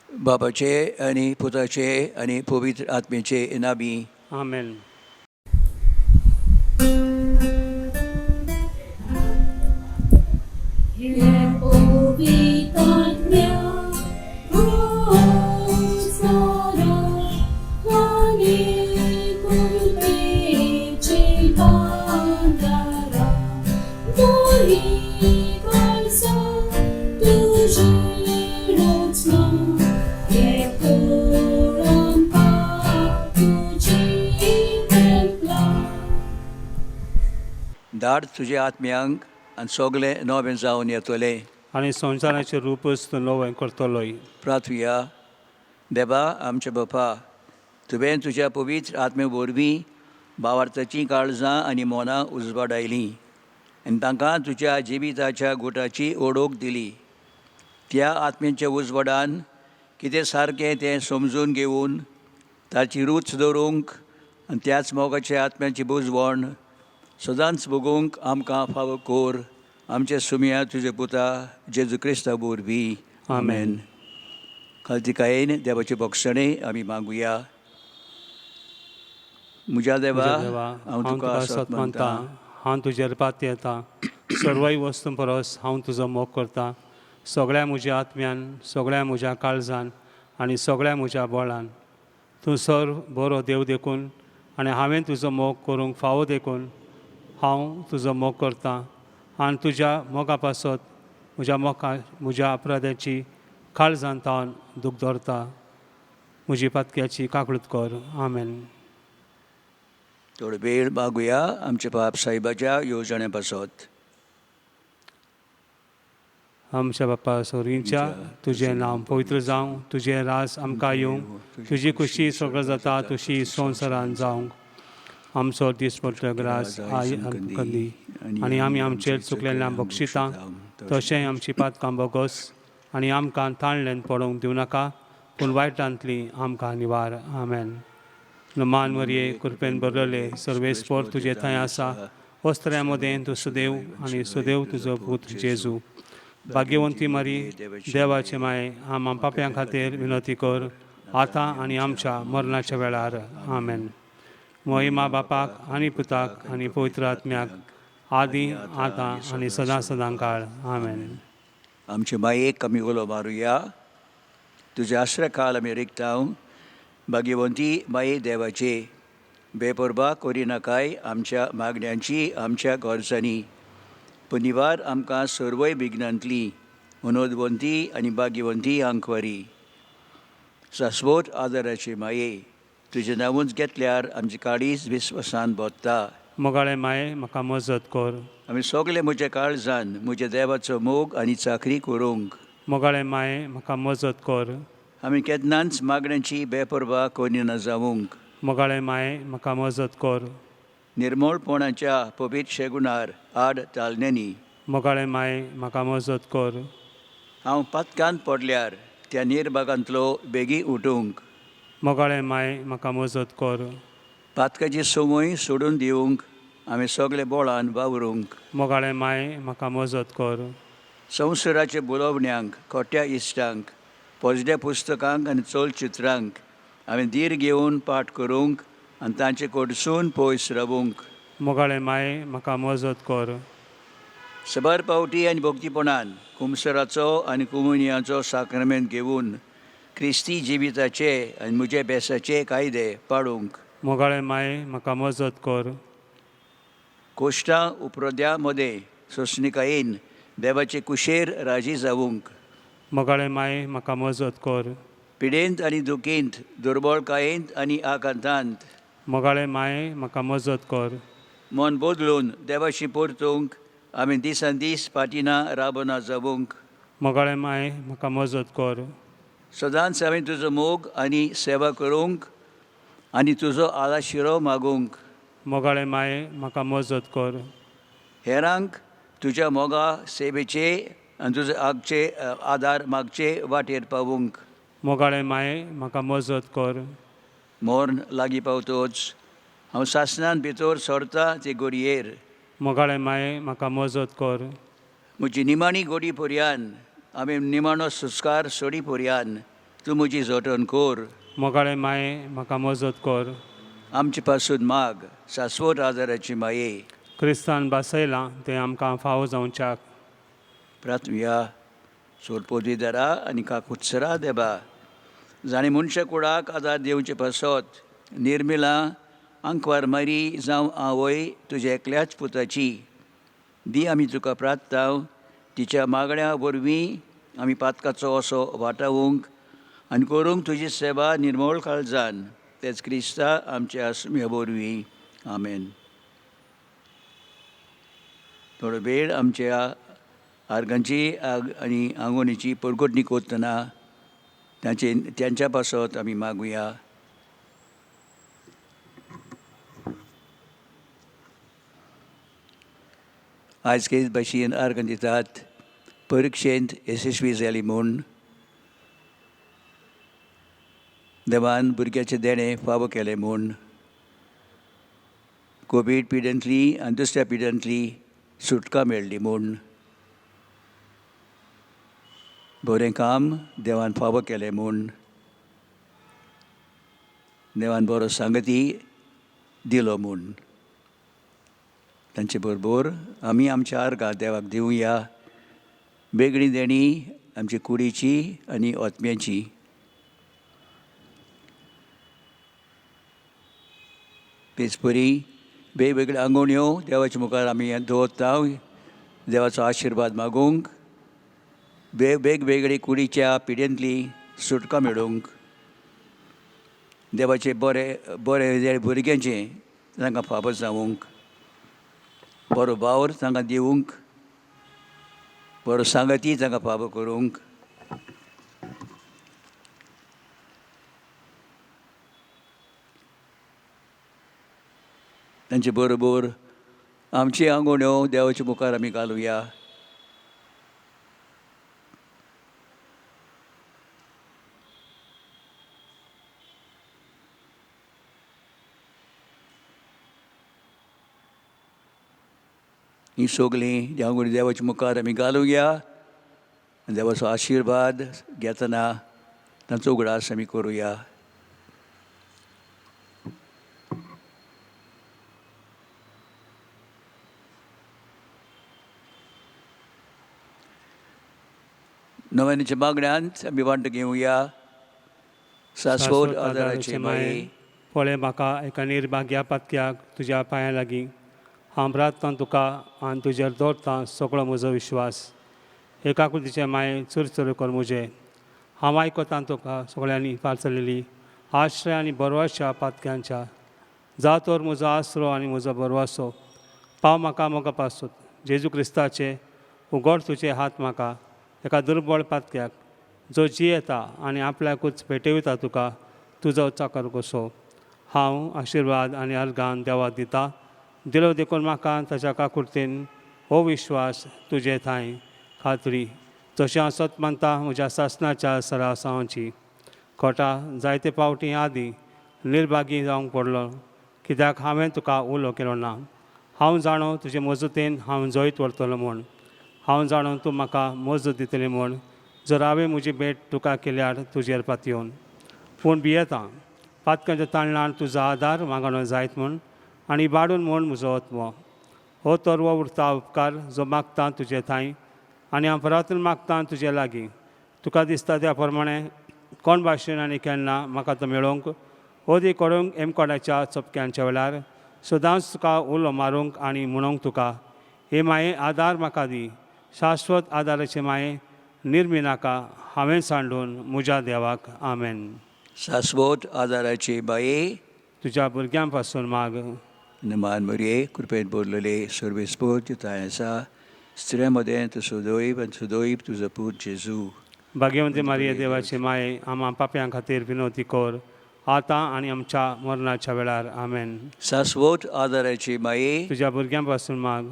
बापाचे आनी पुताचे आनी पवित्र आत्म्याचे नामी. आमेन. धाड तुज्या आत्म्यांक आनी सगळे नवें जावन येतले. आनी संवसाराचें रूपच तूं नवें करतलोय. प्रार्थुया. देवा आमचे बापा, तुवें तुज्या पवित्र आत्मे वरवीं भावार्थाचीं काळजां आनी मनां उजवाडायलीं आनी तांकां तुज्या जिविताच्या गुटाची ओळख दिली. त्या आत्म्याच्या उजवाडान कितें सारकें तें समजून घेवन ताची रूच धरूंक आनी त्याच मोगाच्या आत्म्याची बुजवण सदांच भोगूंक आमकां फावो कोर. आमचे सुमया तुजे पुता जेजू क्रिस्ता वरवीं. आमेन. खालतिकायेन देवाचे भक्षणे आमी मागुया. म्हज्या देवा, हांव तुका सत मानता. हांव तुजेर पाती येता. सर्वय वस्तू परस हांव तुजो मोग करता. सगळ्या म्हज्या आत्म्यान, सगळ्या म्हज्या काळजान आनी सगळ्या म्हज्या बळान. तूं सर्व बरो देव देखून आनी हांवें तुजो मोग करूंक फावो देखून हांव तुजो मोग करतां आनी तुज्या मोगा पासत म्हज्या अपराधाची काळजान तावन दूख धरता. म्हजी पातक्याची काकूळट कर. आमेन. थोडो वेळ मागुया आमच्या बाप साहेबाच्या येवजणे पासत. आमच्या बापा सोरींच्या तुजें नांव पवित्र जावं. तुजें राज आमकां येवंक. तुजी खुशी सगळं जाता तुशी संवसारान जावंक. आमचो दिसपट्टो ग्रास आमकां दी आनी आमी आमचेर चुकलेल्यांक बक्षिता. तशेंय आमची पातकां बोगोस आनी आमकां ताणलेन पडोवंक दिवं नाका, पूण वायटांतली आमकां निवार. आमेन. मान मरये कृपेन बरयले सर्वेस्पर तुजे थंय आसा. वस्त्र्यां मदें तूं सुदेव आनी सुदेव तुजो पुत्र जेजू. भाग्यवंती मरी देवाचे माये, आम पाप्यां खातीर विनंती कर, आतां आनी आमच्या मरणाच्या वेळार. आमेन. महिमा बापाक आनी पुताक आनी पवित्र आत्म्याक आदी आतां आनी सदां सदां काळ. आमेन. आमचे मायेक आमी उलो मारुया. तुजे आश्रय काळ आमी रिगताव. भाग्यवंती माये देवाचे, बेपरवा करी नाकाय आमच्या मागण्यांची आमच्या गरजांनी, पूण निवार आमकां सर्वय विघ्नांतली मनोदवंती आनी भाग्यवंती आंकवारी. शास्वत आदाराचे माये, तुजें नांवूच घेतल्यार आमची काळीज विस्वासान बोत्ता. मोगाळे माये म्हाका मजत कर. आमी सगळे म्हज्या काळजान म्हज्या देवाचो मोग आनी चाकरी करूंक. मोगाळे माये म्हाका मजत कर. आमी केन्नाच मागण्यांची बेपरवा करिना जावंक. मोगाळे माये म्हाका मजत कर. निर्मळपणाच्या पवित्र शेगुणार आड तालनेनी. मोगाळे माये म्हाका मजत कर. हांव पातकांत पडल्यार त्या निर्भागांतलो बेगी उठूंक. मोगाळे माये म्हाका मजत कर. पातकाची संवय सोडून दिवंक आमी सगळे बोळान वावरूंक. मोगाळे माये म्हाका मजत कर. संवसाराच्या बुलोवण्यांक, खोट्या इश्टांक, पोजड्या पुस्तकांक आनी चलचित्रांक आमी धीर घेवन पाठ करूंक आनी तांचे कडसून पयस रावूंक. मोगाळे माये म्हाका मजत कर. सबार पावटी आनी भक्तीपणान कुमसराचो आनी कुमुनियाचो साक्रमेंत घेवन क्रिस्ती जिविताचे आनी म्हजे बेसाचे कायदे पाळूंक. मोगाळे माये म्हाका मजत कर. कोश्टां उपरोद्या मदें सोंसणिकायेन देवाचे कुशेर राजी जावंक. मोगाळे माये म्हाका मजत कर. पिडेंत आनी दुखेंत, दुर्बळकायेंत आनी आकांतांत मोगाळे माये म्हाका मजत कर. मन बदलून देवाशी परतूंक आमी दिसान दीस पाटिना राबना जावंक. मोगाळे माये म्हाका मजत कर. सदांच आमी तुजो मोग आनी सेवा करूंक आनी तुजो आलाशिरो मागूंक. मोगाळे माये म्हाका मजत कर. हेरांक तुज्या मोगा सेवेचे आनी तुजे आगचे आदार मागचे वाटेर पावूंक. मोगाळे माये म्हाका मजत कर. मोर्न लागीं पावतोच हांव सासणान भितर सरता ते घडयेर. मोगाळे माये म्हाका मजत कर. म्हजी निमाणी घडी पर्यान आमी निमाणो सुस्कार सोडी पर्यान तूं म्हजी जोटण कोर. मोगाळे माये म्हाका मजत कर. आमचे पासून माग शाश्वत आदाराची माये. क्रिस्तान बासयलां तें आमकां फावो जावच्याक. प्रार्थुया. सोडपोतीदारा आनी काकुत्सरा देबा, जाणें मनशा कुळाक आदार दिवचे पासत निर्मिला आंकवार मारी जावं आवय तुज्या एकल्याच पुताची दी आमी तुका प्रार्थाव. तिच्या मागण्या वरवीं आमी पातकाचो असो वाटावूंक आनी करूंक तुजी सेवा निर्मळ काळजान. तेच क्रिस्ता आमच्या आस्म्या वरवीं. आमेन. थोडो वेळ आमच्या आर्गांची आनी आंगोणीची परगोटणी करतना त्यांच्या पासत आमी मागुया. आयज केस भाशेन आर्गां दितात परिक्षेंत यशस्वी जाली म्हूण. देवान भुरग्याचे देणे फावो केले म्हूण. कोवीड पिडेंतली आनी दुसऱ्या पिडेंतली सुटका मेळ्ळी म्हूण. बरें काम देवान फावो केलें म्हूण. देवान बरो सांगती दिलो म्हूण. तांचे बरोबर आमी आमच्या आर्गां देवाक दिवया. बेगळी देणी आमची कुडीची आनी ओतम्याची. तेच परी वेगवेगळ्यो आंगोण्यो देवाच्या मुखार आमी दवरता देवाचो आशिर्वाद मागूंक. वेगवेगळी कुडीच्या पिडेंतली सुटका मेळूंक. देवाचे बरे भुरग्यांचे तांकां फावो जावूंक. बरो वावर तांकां दिवूंक. बरो सांगती तांकां फावो करूंक. तांचे बरोबर आमची आंगोण्यो देवाच्या मुखार आमी घालुया. ही सगळीं आंगोणी देवाच्या मुखार आमी घालुया. देवाचो आशिर्वाद घेतना तांचो उगडास आमी करुया. नव्याच्या मागण्यांत आमी वांटो घेवया. शाश्वत आदाराचे माये, पळय म्हाका एका निर्भाग्या पातक्याक तुज्या पांयां लागीं. हांव राबतां तुका आनी तुजेर दवरतां सगळो म्हजो विश्वास. एकाकुलतीचे माये चुरचुर कर म्हजें. हांव आयकतां तुका सगळ्यांनी पारचलेली आश्रय आनी बरवाच्या पातक्यांच्या. जा तर म्हजो आसरो आनी म्हजो बरवासो. पाव म्हाका मोगा पासून जेजू क्रिस्ताचे उगड तुजे हात म्हाका एका दुर्बळ पातक्याक जो जियेता आनी आपल्याकूच भेटयता तुका तुजो चाकर कसो. हांव आशिर्वाद आनी अर्गान देवाक दिता. दिलो देखून म्हाका ताच्या काकुर्तेन हो विश्वास तुजे थंय खात्री. जशें हांव सत मानता म्हज्या सासणाच्या सरासांवाची. खोटा जायते पावटी आदीं निर्भागी जावंक पडलो कित्याक हांवें तुका उलो केलो ना. हांव जाणो तुजे मजतीन हांव जैत व्हरतलो म्हूण. हांव जाणो तूं म्हाका मजत दितलें म्हूण. जर हांवें म्हजी भेट तुका केल्यार तुजेर पातयेवन. पूण भियेतां पातकांच्या ताळणान तुजो आदार मागणो जायत म्हूण आनी इबाडून म्हूण म्हजो आत्मो. हो तरवो उरता उपकार जो मागता तुजे थंय आनी हांव परतून मागतां तुजे लागीं. तुका दिसता त्या प्रमाणें कोण भाशेन आनी केन्ना म्हाका तो मेळोवंक ओदी करूंक एमकोड्याच्या चपक्यांच्या वेळार सदांच तुका उलो मारूंक आनी म्हणूंक तुका हे माये आदार म्हाका दी. शाश्वत आदाराचे माये निर्मी नाका हांवें सांडून म्हज्या देवाक. आमेन. शाश्वत आदाराचे बाये, तुज्या भुरग्यां पासून माग. नमान मरिये कृपेन बोरलेले सर्वेस्पोत थंय आसा. स्त्रियांमध्ये तूं सुदैव आनी सुदैव तुजो पूत जेजू. भाग्यवंती मारिये देवाचे माये आम्हा पाप्यां खातीर विनवती कर आतां आनी आमच्या मरणाच्या वेळार. आमेन. शाश्वत आदाराचे माये, तुज्या भुरग्यां पासून माग.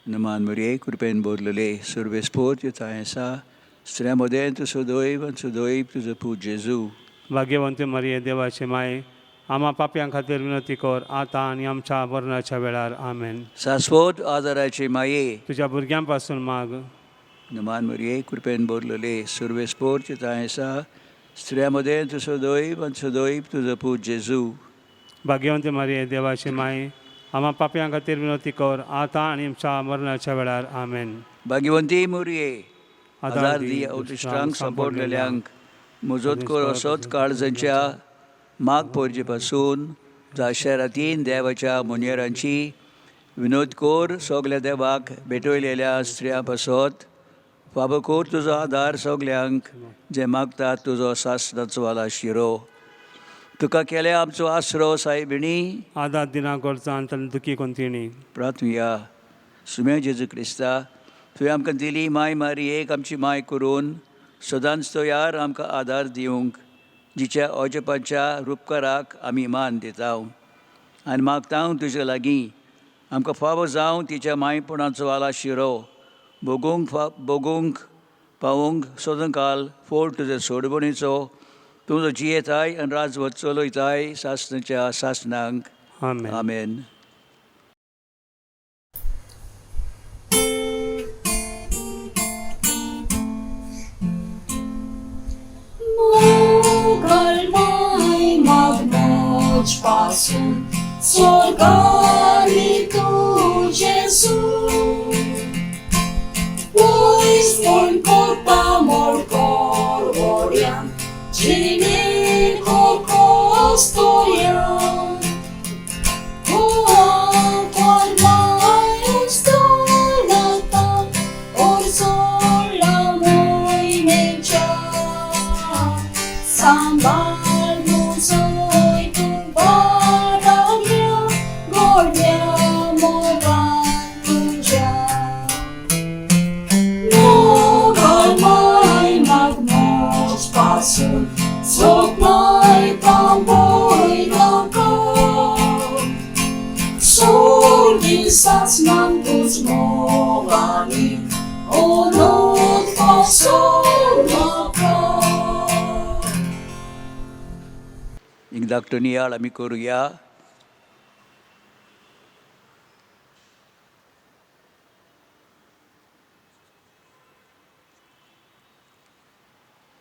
नमान मरिये कृपेन बोरलेले सर्वेस्पोत थंय आसा. स्त्रियांमध्ये तूं सुदैव आनी सुदैव तुजो पूत जेजू. भाग्यवंती मारिये देवाचे माये आम्हा पाप्यां खातीर विनवती कर आतां आनी आमच्या मरणाच्या वेळार. आमेन. शाश्वत आदाराचे माये, तुज्या भुरग्यां पासून माग. नमान मरिये कृपेन बोरलेले सर्वेस्पोत थंय आसा. स्त्रियामध्ये तू सदैव आणि सदैव तुझं पूत जेजू. भाग्यवंत मारिये देवाची माय, आम्हा पापयां खातीर विनवती कर, आता आनी आमच्या मरणाच्या वेळार आमेन. भाग्यवंती मोरये, आदार दी दी अवतिश्रांक सांपडलेल्यांक, मजत कर असोच काळजांच्या माग पोरजे पासून जायशे रातीन देवाच्या मुनेरांची विनोद कोर सगल्या देवाक भेटयलेल्या स्त्रियां पासत फाबो कोर तुजो आदार सगल्यांक जे मागतात तुजो सासणाचो वाला शिरो. तुका केले आमचो आसरो सायबिणी, आदार दिना करचा आनी दुखी कोंतिणी. प्रार्थुया. सुम्या जेजू क्रिस्ता, तुवें आमकां दिली माय मारयेक आमची माय करून सदांच तयार आमकां आदार दिवंक, जिच्या अजपाच्या रुपकाराक आमी मान दिता आनी मागता तुजे लागीं आमकां फावो जावं तिच्या मायपणाचो वाला शिरो भोगूंक पावूंक सदांकाल फोड तुजे सोडबणीचो, तुजो जियेताय आनी राजवट चलयताय सासणाच्या सासणांक. आमेन. आमेन. Kalmay magmoć pasun, sorgali tu Jesu. Pois mon corpa mor corvorian, cine corcostorian. Kalmay ustonata, orzola moi mecha. Sambal musoy tu baragya, gordia mogan tuja. Mogalmay magmoć pasun, soknay tamboy lakam. Sorgi sasnam tuz mogani, onot pasun lakam. एकदा नियाळ आमी करुया.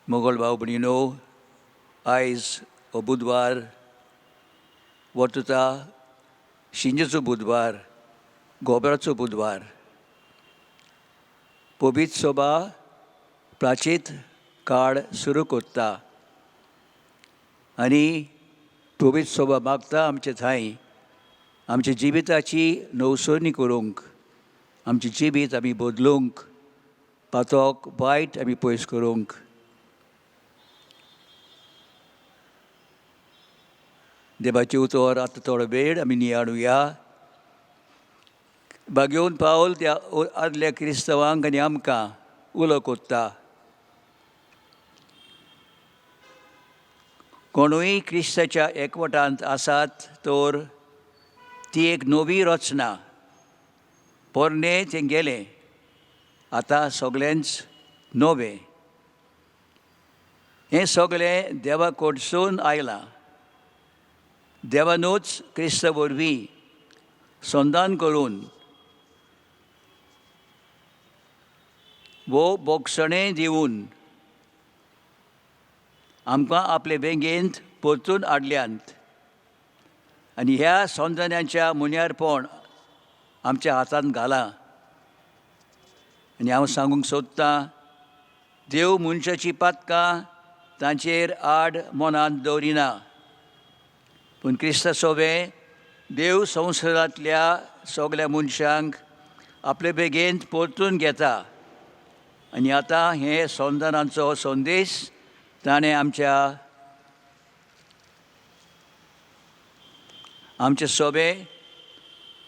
मोगल भाव भयणीनो, आयज हो बुधवार वर्तता शिंजेचो बुधवार, गोबराचो बुधवार. पवित्र सभा प्राचीत काळ सुरू करता आनी पवित्र सभा मागता आमचे थंय आमच्या जिविताची नवसरणी करूंक, आमची जिवीत आमी बदलूंक, पातोक वायट आमी पयस करूंक. देवाची उतर आतां थोडो वेळ आमी नियाळुया. भाग्यवन पावल त्या आदल्या क्रिस्तवांक आनी आमकां उलो कोत्ता. कोणूय क्रिस्ताच्या एकवटांत आसात तर ती एक नवी रचना. पोरणे तें गेलें, आतां सगळेंच नवें. हें सगळें देवा कडसून आयलां. देवानूच क्रिस्ता वरवीं संधान करून वो बोगसणें दिवन आमकां आपले वेंगेंत परतून हाडल्यांत आनी ह्या संधानाच्या मुन्यारपण आमच्या हातांत घालां. आनी हांव सांगूंक सोदतां, देव मनशाची पातकां तांचेर आड मनांत दवरिना, पूण क्रिस्त सोबे देव संवसारांतल्या सगळ्या मनशांक आपले बेगेंत परतून घेता. आनी आतां हे संधानाचो संदेश ताणें आमचे सोबे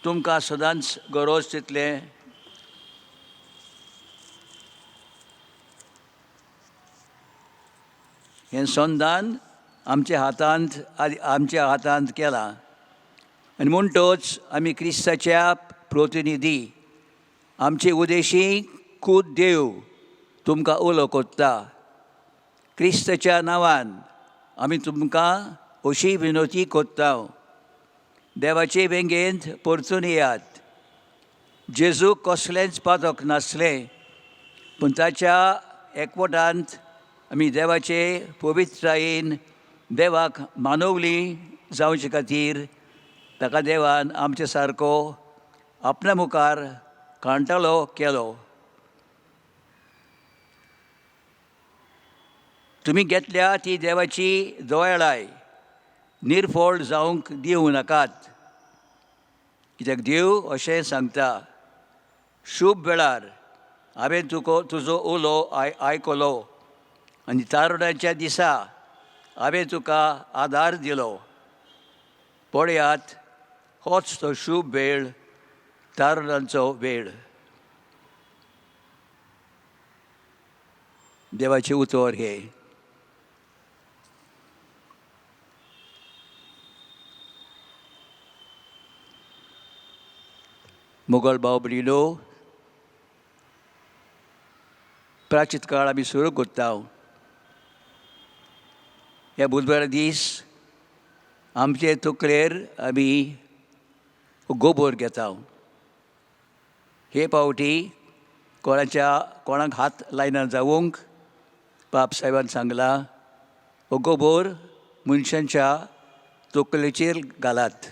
तुमकां सदांच गरज तितलें हें संधान आमच्या हातांत केलां. आनी म्हणटच आमी क्रिस्ताच्या प्रतिनिधी, आमचे उदेशी खूद देव तुमकां उलो कोत्ता. क्रिस्ताच्या नांवान आमी तुमकां अशी विनोती कोत्ता, देवाचे वेंगेंत परतून येयात. जेजूक कसलेंच पातक नासलें, पूण ताच्या एकवटांत आमी देवाचे पवित्रायेन देवाक मानवली जावचे खातीर ताका देवान आमचे सारको आपल्या मुखार कांटाळो केलो. तुमी घेतल्या ती देवाची दोळाय निर्फोळ जावंक दिवं नाकात. कित्याक देव अशें सांगता, शुभ वेळार हांवें तुजो उलो आयकलो आनी तारुण्याच्या दिसा हांवें तुका आदार दिलो. पळयात, होच तो शुभ वेळ, तारुणांचो वेळ. देवाचें उतर हे. मोगल भाव भयणीनो, प्राचीत काळ आमी सुरू करता. ह्या बुधवारा दीस आमचे तकलेर आमी गोबोर घेता. हे पावटी कोणाक हात लायना जावंक पाप साहेबान सांगला, हो गोबोर मनशांच्या तकलेचेर घालात.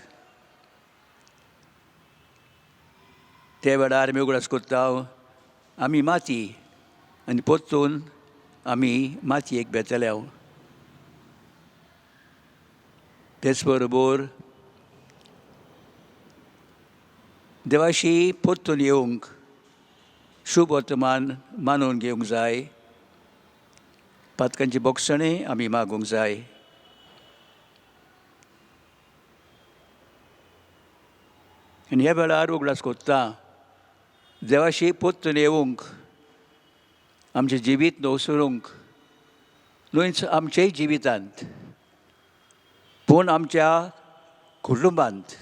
ते वेळार आमी उगडास करता, आमी माती आनी परतून आमी मातयेक बेतल्या. तेच बरोबर देवाशी परतून येवंक शुभ वर्तमान मानून घेवंक जाय. पातकांची बोगसणें आमी मागूंक जाय. आनी ह्या वेळार उगडास करता, देवाशी परतून येवंक, आमचें जिवीत नवसरूंक, न्हूच आमच्याय जिवितांत पूण आमच्या कुटुंबांत,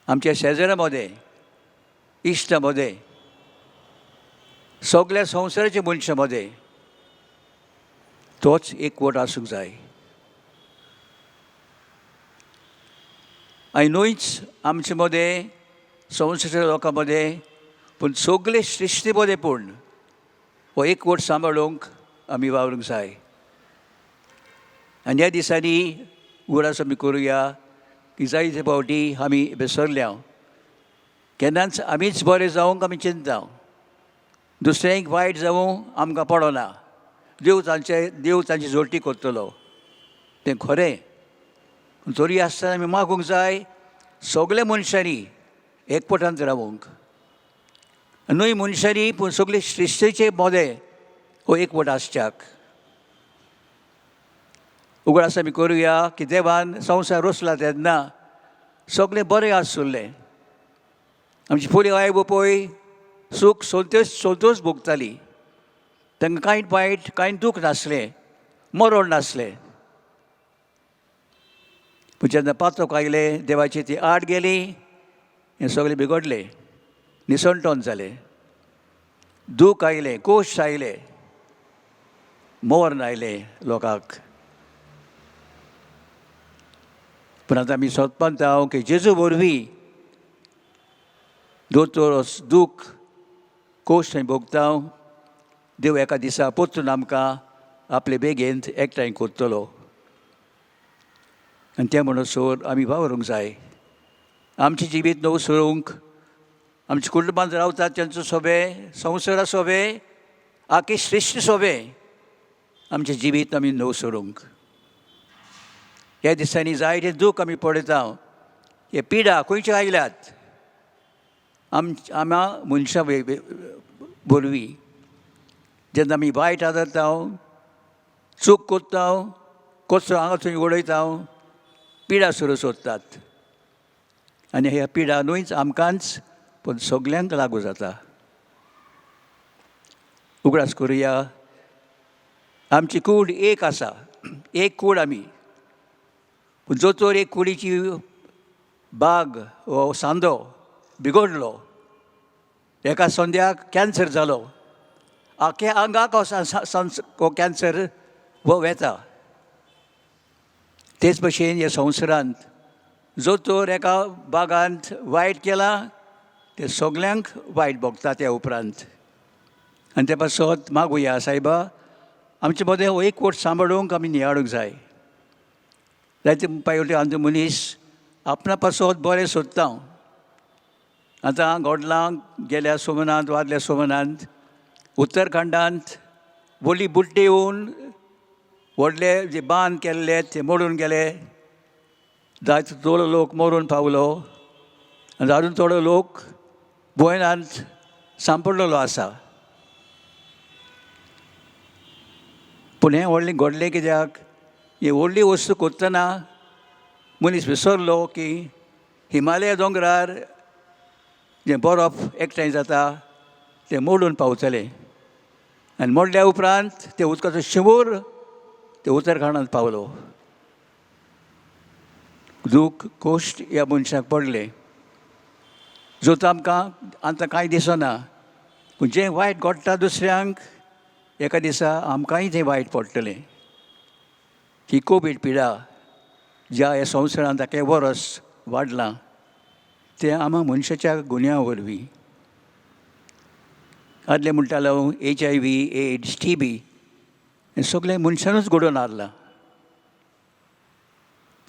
आमच्या शेजाऱ्या मदें, इश्टा मदें, सगळ्या संवसाराच्या मनशां मदें तोच एकवट आसूंक जाय. आनी न्हूच आमचे मदें, संवसाराच्या लोकां मदें, पूण सगळे सृश्टी मदें पूण हो एकवट सांबाळूंक आमी वावरूंक जाय. आनी ह्या दिसांनी उगडास आमी करुया की जायते फावटी आमी बेसरल्या, केन्नाच आमीच बरें जावंक आमी चिंतता, दुसऱ्यांक वायट जावं आमकां पडना. देव तांची जोडटी करतलो, तें खरें. तरी आसतना आमी मागूंक जाय सगळ्या मनशांनी एकवटांत रावंक. न्हय मनशांनी पूण सगळे सृश्टीचे मदें हो एकवट आसच्याक. उगडास आमी करुया की देवान संवसार रचला तेन्ना सगळें बरें आसुल्लें. आमची फुडें आई बापूय सूख संतोश भोगताली. तांकां कांय वायट, कांय दूख नासलें, मरण नासलें. पूण जेन्ना पातक आयलें, देवाची ती आड गेली, हें सगळें बिगडलें, निसंटोन जालें. दूख आयलें, कोश्ट आयले, मरण आयलें लोकांक. पूण आतां आमी सोदपांता की जेजू वरवीं दोतोर दूख, कोश्ट थंय भोगता, देव एका दिसा परतून आमकां आपले बेगेन एकठांय करतलो. आनी त्या म्हणसर आमी वावरूंक जाय. आमचें जिवीत नवसरूंक, आमच्या कुटुंबांत रावतात तेंचो सोबे, संवसारा सोबे, आख्खी सृश्टी सोबे आमचें जिवीत आमी नवसरूंक. ह्या दिसांनी जायते दूख आमी पळयता. हे पिडा खंयचे आयल्यात? आम्या मनशां वरवीं. जेन्ना आमी वायट आदरता, चूक करता, कचरो हांगा थंय उडयता, पिडा सुरू सोदतात. आनी ह्या पिडा न्हूच आमकांच पूण सगल्यांक लागू जाता. उगडास करुया, आमची कूड एक आसा, एक कूड आमी. पूण जो तर एक कुडीची बाग वो सांदो बिगडलो, एका संद्याक कॅन्सर जालो, आख्या आंगाक हो कॅन्सर वो वेता. तेच भशेन ह्या संवसारांत जो तर एका बागांत वायट केला, ते सगल्यांक वायट भोगता त्या उपरांत. आनी ते पासत मागुया, सायबा आमचे मदें हो एक वोट सांबाळूंक आमी नियाळूंक जाय. जायते पावटी आमचो मनीस आपणा पासत बरें सोदता. आतां गोडलांक गेल्या सोमनांत वादल्या सोमनांत उत्तराखंडांत व्हडली बुड्डी येवन व्हडले जे बांद केल्ले ते मोडून गेले. जायतो थोडो लोक मरून पावलो आनी आजून थोडो लोक भोंयनांत सांपडलेलो आसा. पूण हें व्हडलें घडलें कित्याक? ही व्हडली वस्तू कोत्तना मनीस विसरलो की हिमालय दोंगरार जें बरफ एकठांय जाता तें मोडून पावतलें आनी मोडल्या उपरांत ते उदकाचो शिवूर ते उत्तराखंडांत पावलो. दूख कोश्ट ह्या मनशाक पडलें. जोत आमकां आतां कांय दिसना, पूण जें वायट घडटा दुसऱ्यांक एका दिसा आमकांय तें वायट पडटलें. ही कोवीड पिडा ज्या ह्या संवसारांत आख्खें वर्स वाडलां तें आमी मनशाच्या गुन्या वरवीं. आदले म्हणटालो HIV, AIDS, TB हें सगळें मनशानूच घडोवन हाडलां.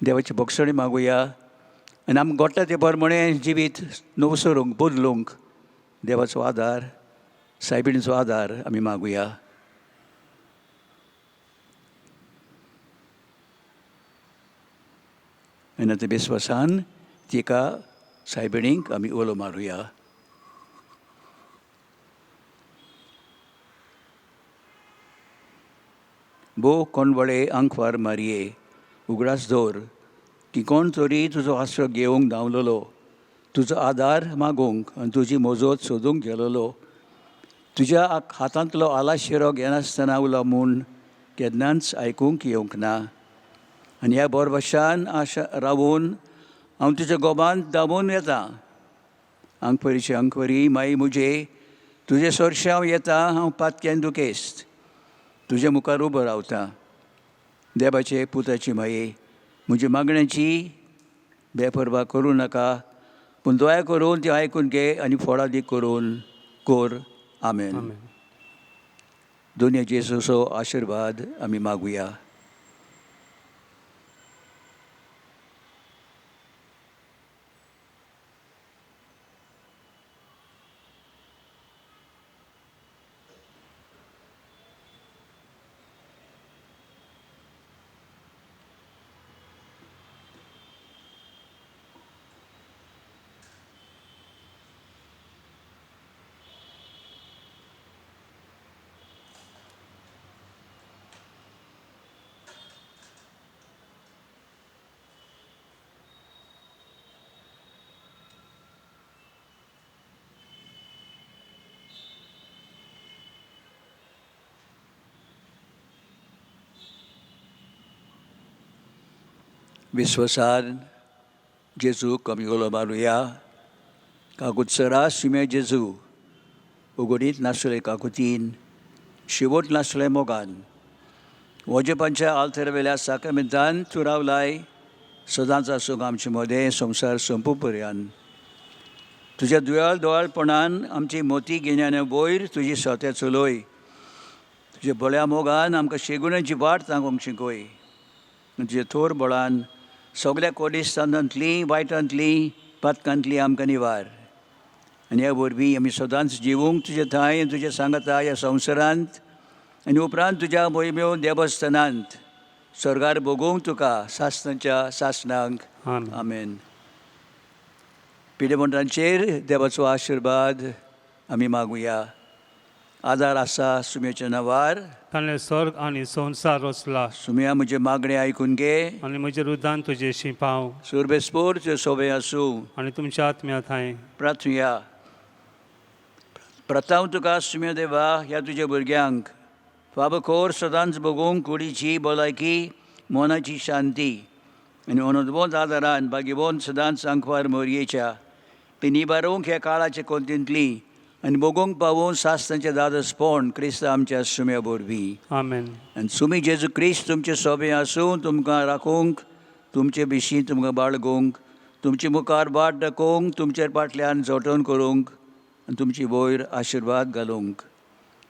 देवाची भोगसणी मागुया आनी आमकां घडटा तें बरें जिवीत नवसरूंक बदलूंक देवाचो आदार, सायबिणीचो आदार आमी मागुया. आनी आतां विस्वासान तिका सायबिणीक आमी उलो मारुया. भो कोणवळे आंकवार मारये उगडास दवर की कोण तरी तुजो आसरो घेवंक धांवलेलो, तुजो आदार मागूंक आनी तुजी मजत सोदूंक गेलोलो. तुज्या हातांतलो आला शिरो घेनासतना उलो म्हूण केन्नाच आयकूंक येवंक ना. आनी ह्या बोरभाशान आशा रावून हांव तुज्या गोबांत धांवून येता. आंकवरीचे आंकवरी माई मुजे तुजे सोर्शे हांव येता. हांव पातक्यान दुखेस्त तुजे मुखार उबो रावता. देवाचे पुताची माये म्हज्या मागण्यांची बेपरवा करूं नाका, पूण दया करून ती आयकून घे आनी फळादी करून कोर. आमेन. दोनया जेजूचो आशिर्वाद आमी मागुया. विश्वासान जेजूक आमी उलो मारुया. काकुत्सरा सुमे जेजू उगडीत नासले काकुतीन शेवट नासले मोगान वजेपांच्या आल्तरावेल्या साक्रमेंतान तूं रावलाय सदांच आसूंक आमचे मदें संवसार संपू पर्यंत. तुज्या दुयाळ दोळाळपणान आमची मोती घेण्यान वयर तुजी सोते चलोय. तुज्या बळ्या मोगान आमकां शेगुणाची वाट सांगूंक शिकय. तुजे थोर बळान सगळ्या कोडिस्तानांतलीं वायटांतलीं पातकांतलीं आमकां निवार. आनी ह्या वरवीं आमी सदांच जिवूंक तुजे थंय तुजे सांगता ह्या संवसारांत आनी उपरांत तुज्या मोहिमेव देवस्थानांत स्वर्गार भोगूंक तुका सासनांच्या सासनांक. आमेन. पिडेमंडांचेर देवाचो आशिर्वाद आमी मागुया. आदार आसा सुमेच्या नांवार. ताणें स्वर्ग आनी संवसार रचला. सुमया म्हजे मागणे आयकून घे आनी म्हज्या रुदान तुजे शिंपाव. सुरबेस्पोर तुजे सोबे आसूं आनी तुमच्या आत्म्या थंय. प्रार्थुया. प्रतांव तुका सुम्य देवा ह्या तुज्या भुरग्यांक फाबखोर सदांच भोगूंक कुडीची भलायकी मोनाची शांती आनी अनदबोध आदारान बागीबोन सदांच आंकवार मोरयेच्या ती निबारूंक ह्या काळाच्या कोंतींतली आनी भोगूंक पावून सासनाचें दादसपण क्रिस्त आमच्या सुम्या वरवीं. आमेन. आनी सुमी जेजू क्रिस्त तुमचे सोबे आसूं तुमकां राखूंक, तुमचे बिशीं तुमकां बाळगूंक, तुमचे मुखार बाट दाखोवंक, तुमचे फाटल्यान जोटोन करूंक आनी तुमची वयर आशिर्वाद घालूंक.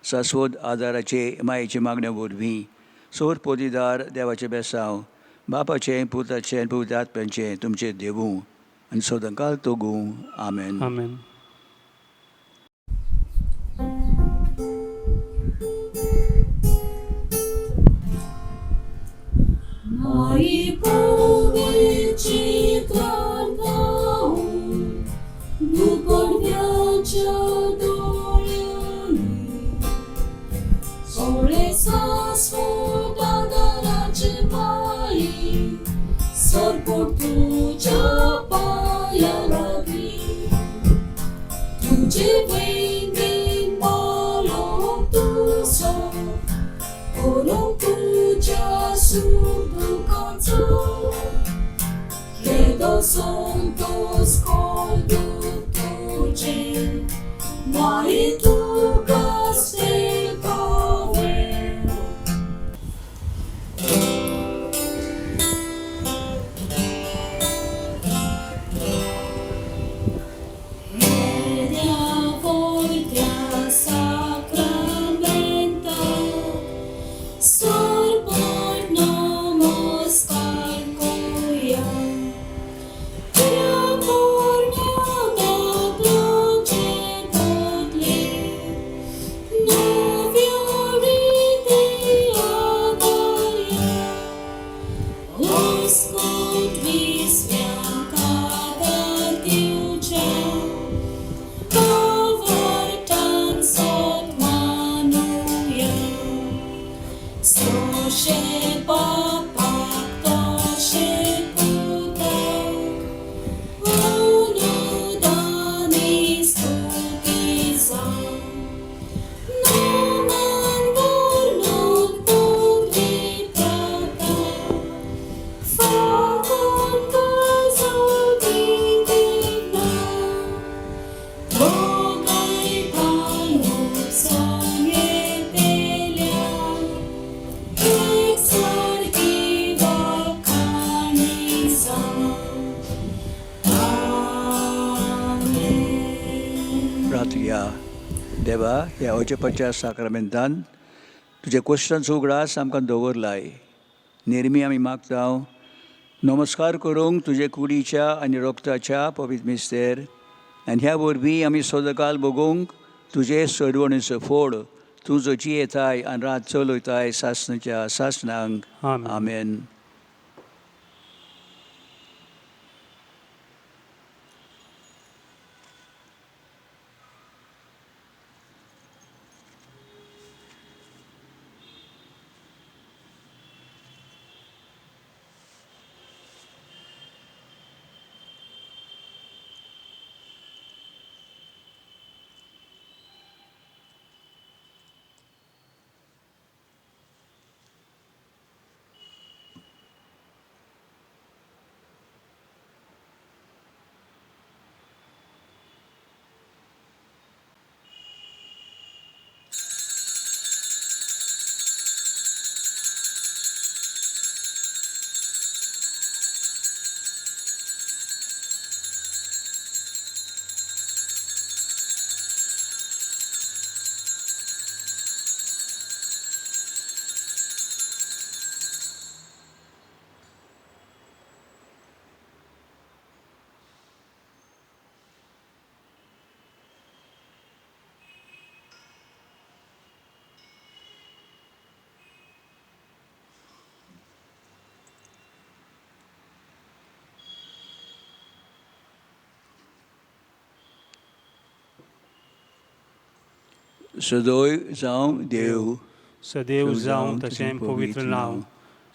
शाश्वत आदाराचे मायेचे मागण्या वरवीं सोर पोतीदार देवाचे बेसांव बापाचें पुताचें आनी पवित्र आत्म्याचें तुमचें देवूं आनी सदांकाल तोगूं आमेन. आमेन. Mari powieci kartału, duporwiacia dolioni. Solesa swoda daraczy mai, sorportucia paja lagi. Tudzie wejmin balom tu so, Orong tuja surdu kanzo, Credo santos coldu tuje, Mari tu castel cove. Media voltea sacramenta, Sorbor namaskar koya, Preamor mea place potle, Noviorite agalia, Oscot visviaca dartiucea, Cavartan sot manuia, Soše papa, toše puta, Ono dani stutiza, Noman vornot pogritrata, Fakon kazat indigna, Bogaj palmov sanje pelja, Exarchiva canisa. Amen. प्रार्थया देवा ह्या अवचेपाच्या साक्रामेंतान तुजे question उगडास आमकां दवरलाय. नेरमी आमी मागतांव नमस्कार करूंक तुजे कुडीच्या आनी रोगताच्या पवित्र मिस्तेर आनी ह्या वरवीं आमी सदांकाल बगूंक तुजे सडवणीचो फोड तूं जची येताय आनी रात चलयताय सासणाच्या सासणांक आमेन. आमेन. सदोय जावं देव सदैव जावं तशें पवित्र नांव.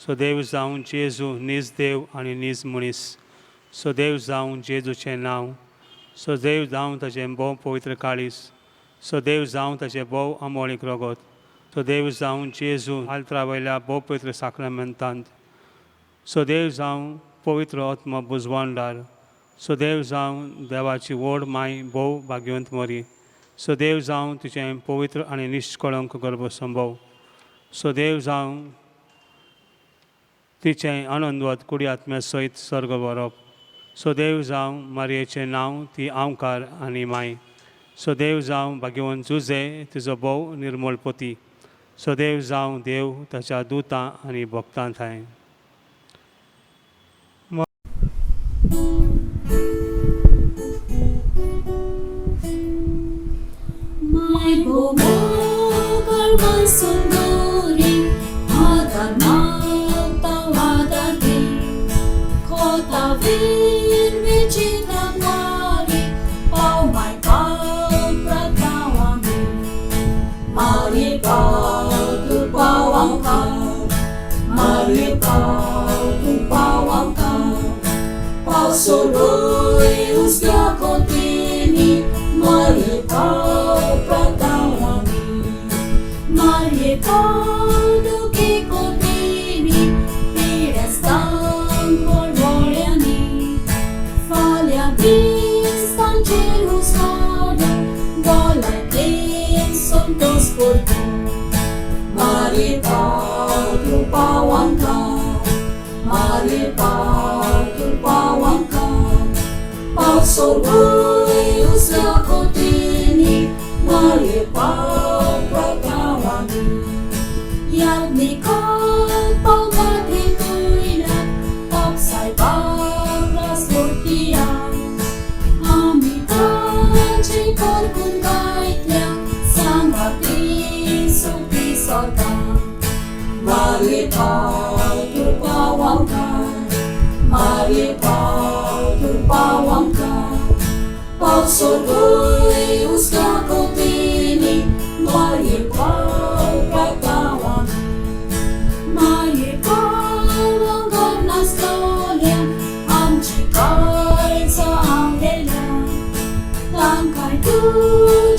सदैव जावं जेजू नीज देव आनी नीज मनीस. सदैव जावं जेजूचें नांव. सदैव जावं ताचें भोव पवित्र काळीस. सदैव जावं ताचें भोव आमोळीक रगत. सदैव जावं जेजू आल्तरा वयल्या भोव पवित्र साक्रामेंतांत. सदैव जावं पवित्र आत्मा बुजवांडार. सदैव जावं देवाची व्हड माय भोव भाग्यवंत मरी. सदैव जावं तुजें पवित्र आनी निश्कळंक गर्भसंभव. सदैव जावं तिचें आनंदवत कुडी आत्म्या सयत सर्ग व्हरप. सदैव जावं मारयेचें नांव ती आवकार आनी माय. सदैव जावं भाग्यवान तुझे तुजो भोव निर्मळपती सदैव जावं देव ताच्या दुतां आनी भक्तां थंय My bomogal mansunduri adanal tawadagi kota vir vichitangwari pau mai pau pratawami mari pau tu pawangka mari pau tu pawangka pau surui usga kotini mari pau pratawami mari pau duki kotini pirestang polvoriani falha vistan cerus vada golai din sontos por tu mari pau tu pawangka mari pau tu pawangka pau surui usga kotini mari pau pratawami yadni kal pau madrituina popsai paglas murtian amitan chikor kungaitya sangati sukti sorta mari pau tu pawangka mari pau tu pawangka pau surui usga kotini mari pau pratawami mari pau angkat nastolia amci kai sa angela langkai tu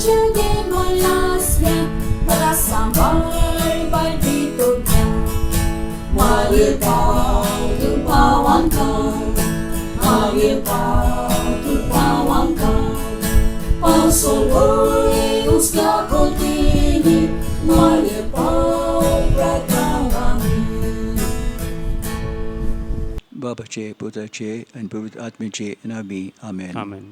jage malasya berasambar by ditutya mari pau tu pawangka mari pau tu pawangka pau surui usga kotini mari pau pratawami बापाचे पुत्राचे आणि पवित्र आत्म्याचे नावी आमेन आमेन